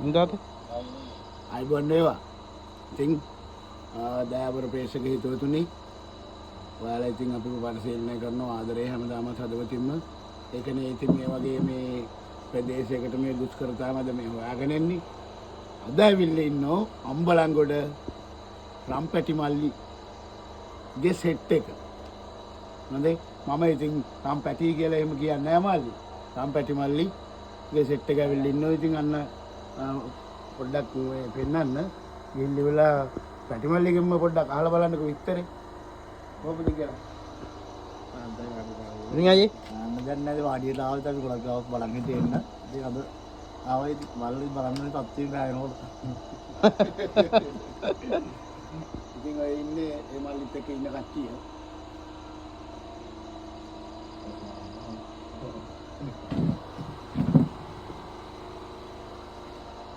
ඉඳාද? අයිබෝන් වේවා. ඉතින් දයාබර ප්‍රේක්ෂක හිතවතුනි, ඔයාලා ඉතින් අපිව පරිශීලනය කරනවා ආදරේ හැමදාම හදවතින්ම. ඒකනේ ඉතින් මේ වගේ මේ ප්‍රදේශයකට මේ දුෂ්කරතා මැද මේ හොයාගෙන එන්නේ. අද ඇවිල්ලා ඉන්නෝ අම්බලන්ගොඩ රම්පැටි මල්ලිගේ සෙට් එක. හොඳයි. මම ඉතින් රම්පැටි කියලා එහෙම කියන්නේ නැහැ මල්ලි. රම්පැටි මල්ලිගේ සෙට් එක ඇවිල්ලා ඉන්නෝ. ඉතින් අන්න පොඩ්ඩක් පෙන්නන්න ගිහිල්ලා පැටිමල්ලිගෙම පොඩ්ඩක් අහලා බලන්නකෝ විස්තරේ. කොහොමද කියලා. ඉතින් අයියේ දැන් නැද වාඩියට ආවද අපි ගොඩක් දවස් බලන් හිටියේ ඉන්න. ඉතින් අද ආවයි මල්ලි බලන්න තත්ත්වය ගායනවල. ඉතින් ඔය ඉන්නේ ඒ මල්ලිත් එක්ක ඉන්න කට්ටිය.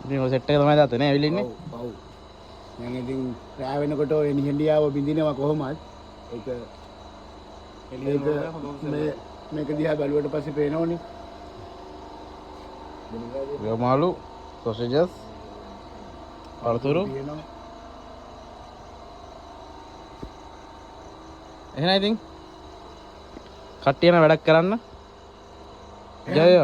ඉතින් ඔය සෙට් එක තමයි තාත්තේ නේ ඇවිල්ලා ඉන්නේ. ඔව්. දැන් ඉතින් රෑ වෙනකොට ඔය නිහඬියාව බින්දිනවා කොහොමද? ඒක මේක දිහා බැලුවට පස්සේ පේනවනේ. යමාලු සොසේජස් අලතුරු එහෙනම් ඉතින් කට්ටිය යන වැඩක් කරන්න. ජය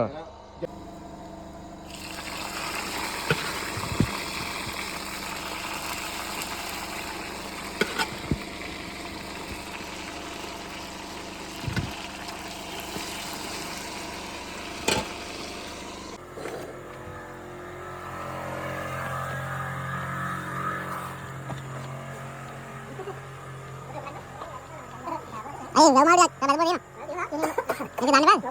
Ayo, udah mau lihat, kabar boleh ya? Ini kan bang?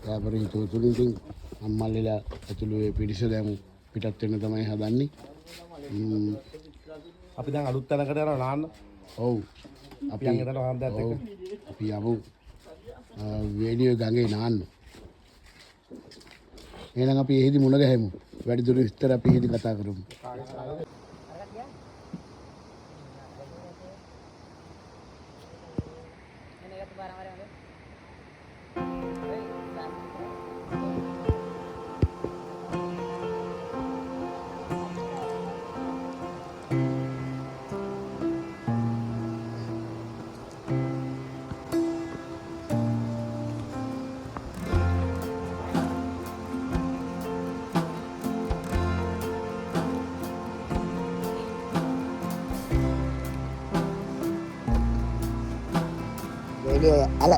දෑපර හිතවතුලින් ඉතින් අම්මල්ලලා ඇතුළු ඒ පිරිස දැන් පිටත් වෙන්න තමයි හදන්නේ. අපි දැන් අලුත් තැනකට යනවා නාන්න. ඔව්. අපි යන් එතන වාන්දයත් එක්ක. අපි යමු වේලිය ගඟේ නාන්න. එහෙනම් අපි එහෙදි මුණ ගැහෙමු. වැඩිදුර විස්තර අපි එහෙදි කතා කරමු. වේලිය අල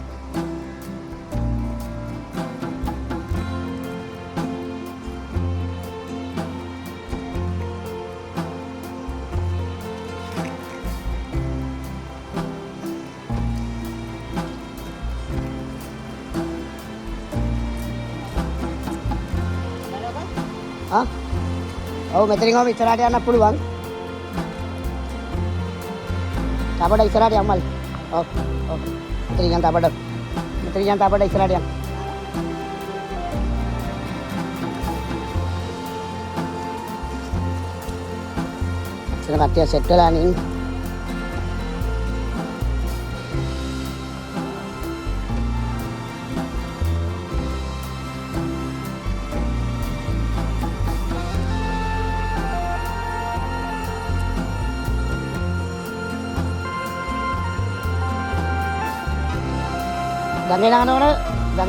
ඔව් මෙතනින් ඔහම ඉස්සරහට යන්න පුළුවන්. අපඩ ඉස්සරහට යන්න මල්. ඔව් ඔව් මෙතනින් යන්න අපඩ. මෙතනින් යන්න අපඩ ඉස්සරහට යන්න. ඉතින් කට්ටිය සෙට් වෙලා නේ. ගඟේ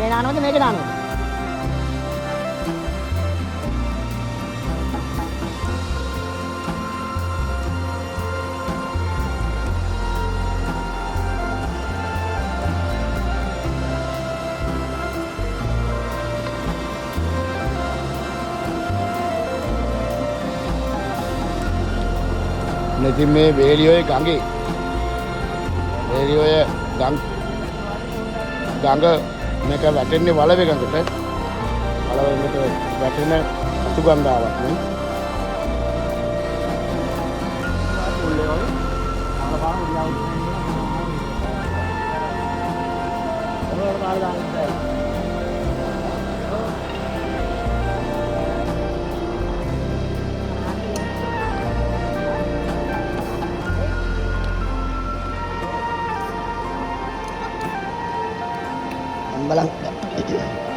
නානවද මේක නානවද? ඉතින් මේ වේලියෝයේ ගඟේ වේලියෝයේ ගඟ මේක වැටෙන්නේ වලවේ ගඟට. වලවෙන්නට වැටෙන අතු ගංගාවක් නේ.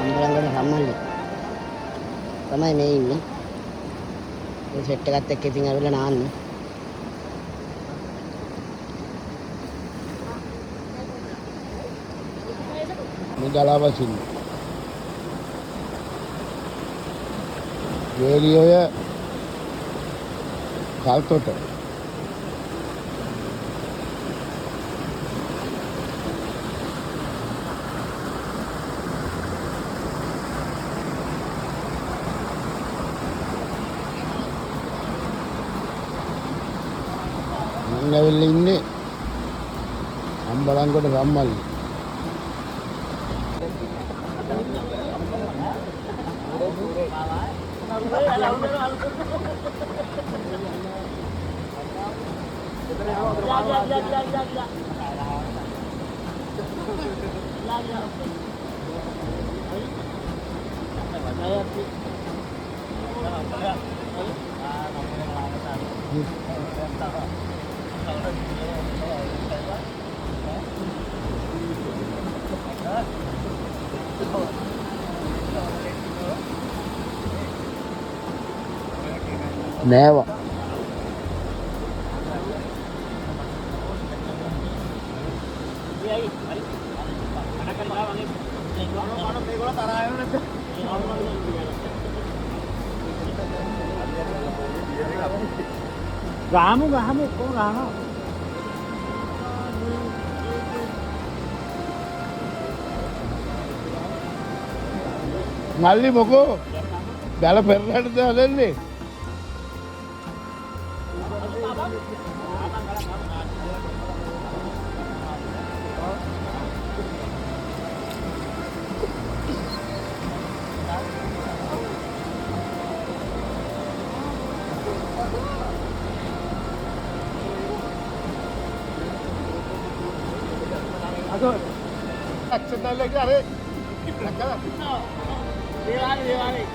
අම්බලන්ගොඩ සම්මල්ලි තමයි මේ ඉන්නේ. ඒ සෙට් එකත් එක්ක ඉතින් ඇවිල්ලා නාන්නේ. මේ ගලාවසින් වේලියෝය කල්තොට ඇවිල්ලා ඉන්නේ අම්බලන්ගොඩ සම්මල්ලි. නෑවා ගාමු කොහොම ගානවා? මල්ලි මොකෝ බැල පෙරලටද හදන්නේ? නැල්ල කියලා අර දේවාලේ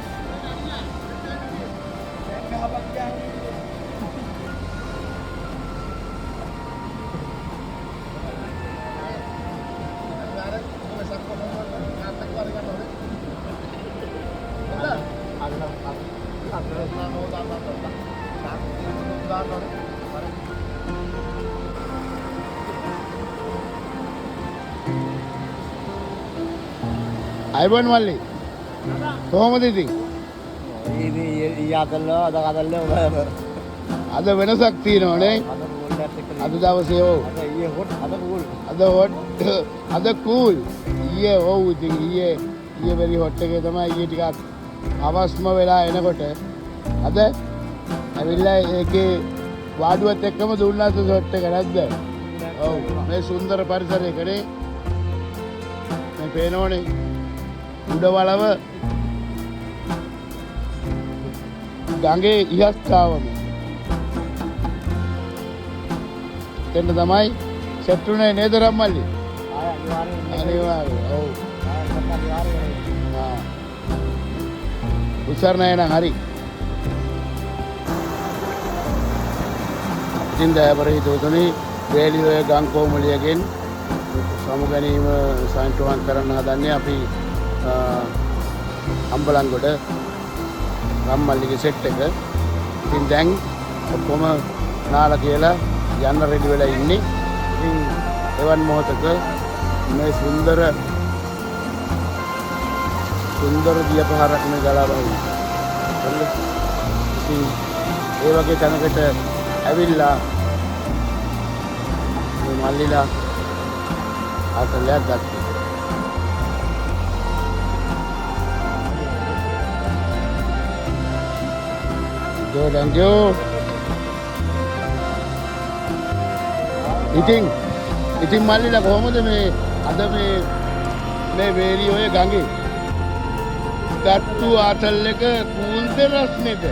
අයිබෝන් මල්ලි කොහොමද ඉතින් අද වෙනසක් තියෙනවනේ අද දවසේ ඔව් අද කූල් ඊයේ ඔව් ඉතින් ඊයේ වෙරි හොට් එකේ තමයි ඊයේ ටිකක් අවස්ම වෙලා එනකොට අද ඇවිල්ලා ඒකේ වාඩුවත් එක්කම දුන්නාද හොට් එක නැද්ද ඔව් මේ සුන්දර පරිසරයකනේ මේ පේනෝනේ උඩවලව ගඟේ ඉහස්තාවම එතන තමයි සෙට් උනේ නේද රම්මල්ලි අනිවාර්යයෙන් ඔව් උසරණය නම් හරි ඉතින් දයාබර හිතවතුනි වේලියෝ ගංකෝමලියගෙන් සමු ගැනීම සාන්තුවන් කරන්න හදන්නේ අපි අම්බලන්ගොඩ රම්මල්ලිගේ සෙට් එක. ඉතින් දැන් ඔක්කොම නාලා කියලා යන්න රෙඩි වෙලා ඉන්නේ. ඉතින් එවන් මොහොතක මේ සුන්දර දියපහරක් මේ ගලා බහිනවා. ඉතින් ඒ වගේ තැනකට ඇවිල්ලා මේ මල්ලිලා ආතලයක් ගත්තා. Thank you. ඉතින් මල්ලිලා කොහොමද මේ අද මේ වේලිය ඔය ගඟේ ගත්තු ආතල් එක කූල්ද රස්නේද?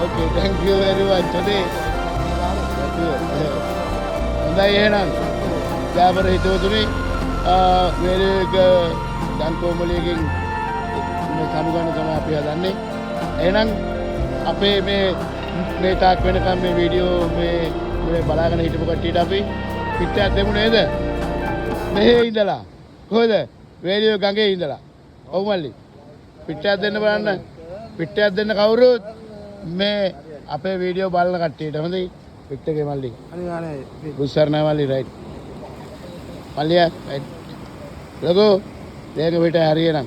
Okay, thank you very much today. හොඳයි එහෙනම් දයාබර හිතවතුනි වේලියක ගංකෝමලියකින් මේ සමුගන්න තමයි අපි හදන්නේ. එහෙනම් අපේ මේ තාක් වෙනකම් මේ වීඩියෝ මේ බලාගෙන හිටපු කට්ටියට අපි පිටයක් දෙමු නේද? මෙහෙ ඉඳලා කොහෙද? වේලියෝ ගඟේ ඉඳලා. ඔව් මල්ලි. පිටයක් දෙන්න බලන්න. පිටයක් දෙන්න කවුරුත් මේ අපේ වීඩියෝ බලන කට්ටියට හොඳයි. පිටකේ මල්ලි. අනිවාර්යයෙන්. බුස්සර්ණා මල්ලි රයිට්. මල්ලියා රයිට්. ලගෝ දෙක පිට හරියනම්.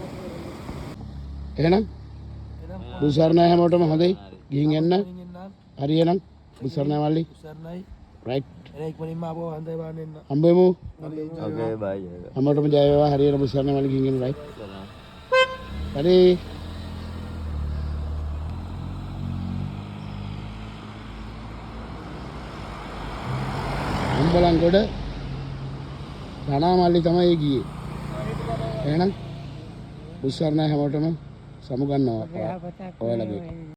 එහෙනම් බුසර්ණා හැමෝටම හොඳයි ගිහින් එන්න හරියනම් බුසර්ණා මල්ලි රයිට් ඉක්මනින්ම ආපහු හන්දේ බාන්න එන්න හම්බෙමු ඕකේ බයි හැමෝටම ජය වේවා හරියන බුසර්ණා මල්ලි ගිහින් එන්න රයිට් හරි අම්බලන්ගොඩ රණා මල්ලි තමයි ගියේ එහෙනම් බුසර්ණා හැමෝටම සමුගන්නවා ඔයාලගේ